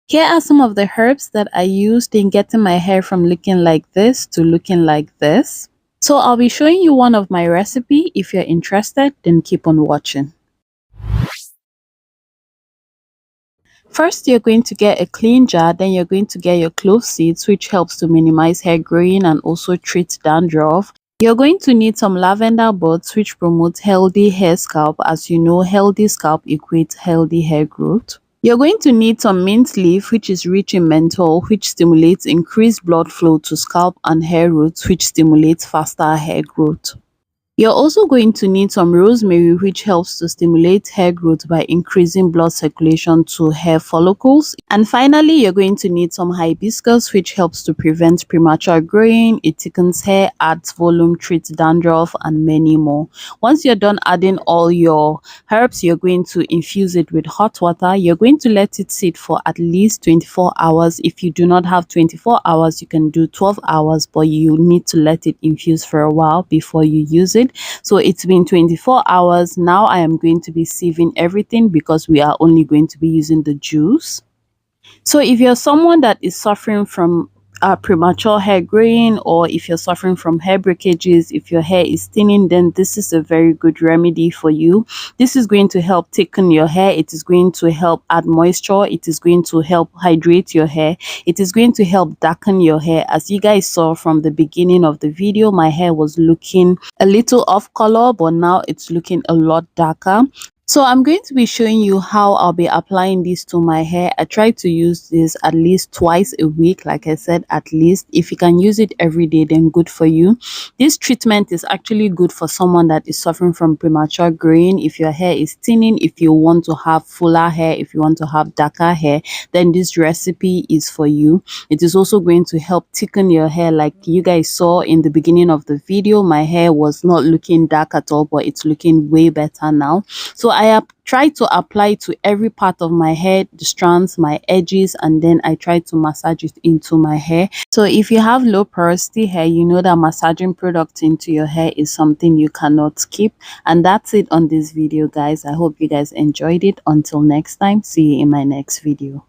Here are some of the herbs that I used in getting my hair from looking like this to looking like this. So I'll be showing you one of my recipe. If you're interested, then keep on watching. First, you're going to get a clean jar, then you're going to get your clove seeds, which helps to minimize hair growing and also treat dandruff. You're going to need some lavender buds, which promotes healthy hair scalp. As you know, healthy scalp equates healthy hair growth. You're going to need some mint leaf, which is rich in menthol, which stimulates increased blood flow to scalp and hair roots, which stimulates faster hair growth. You're also going to need some rosemary, which helps to stimulate hair growth by increasing blood circulation to hair follicles. And finally, you're going to need some hibiscus, which helps to prevent premature growing, it thickens hair, adds volume, treats dandruff, and many more. Once you're done adding all your herbs, you're going to infuse it with hot water. You're going to let it sit for at least 24 hours. If you do not have 24 hours, you can do 12 hours, but you need to let it infuse for a while before you use it. So it's been 24 hours. Now I am going to be sieving everything because we are only going to be using the juice. So if you're someone that is suffering from premature hair growing, or if you're suffering from hair breakages, if your hair is thinning, then this is a very good remedy for you. This is going to help thicken your hair. It is going to help add moisture. It is going to help hydrate your hair. It is going to help darken your hair. As you guys saw from the beginning of the video, my hair was looking a little off color, but now it's looking a lot darker. So I'm going to be showing you how I'll be applying this to my hair. I try to use this at least twice a week. Like I said, at least. If you can use it every day, then good for you. This treatment is actually good for someone that is suffering from premature growing. If your hair is thinning, if you want to have fuller hair, if you want to have darker hair, then this recipe is for you. It is also going to help thicken your hair. Like you guys saw in the beginning of the video, my hair was not looking dark at all, but it's looking way better now. So I try to apply to every part of my hair, the strands, my edges, and then I try to massage it into my hair. So if you have low porosity hair, you know that massaging products into your hair is something you cannot skip. And that's it on this video, guys. I hope you guys enjoyed it. Until next time, see you in my next video.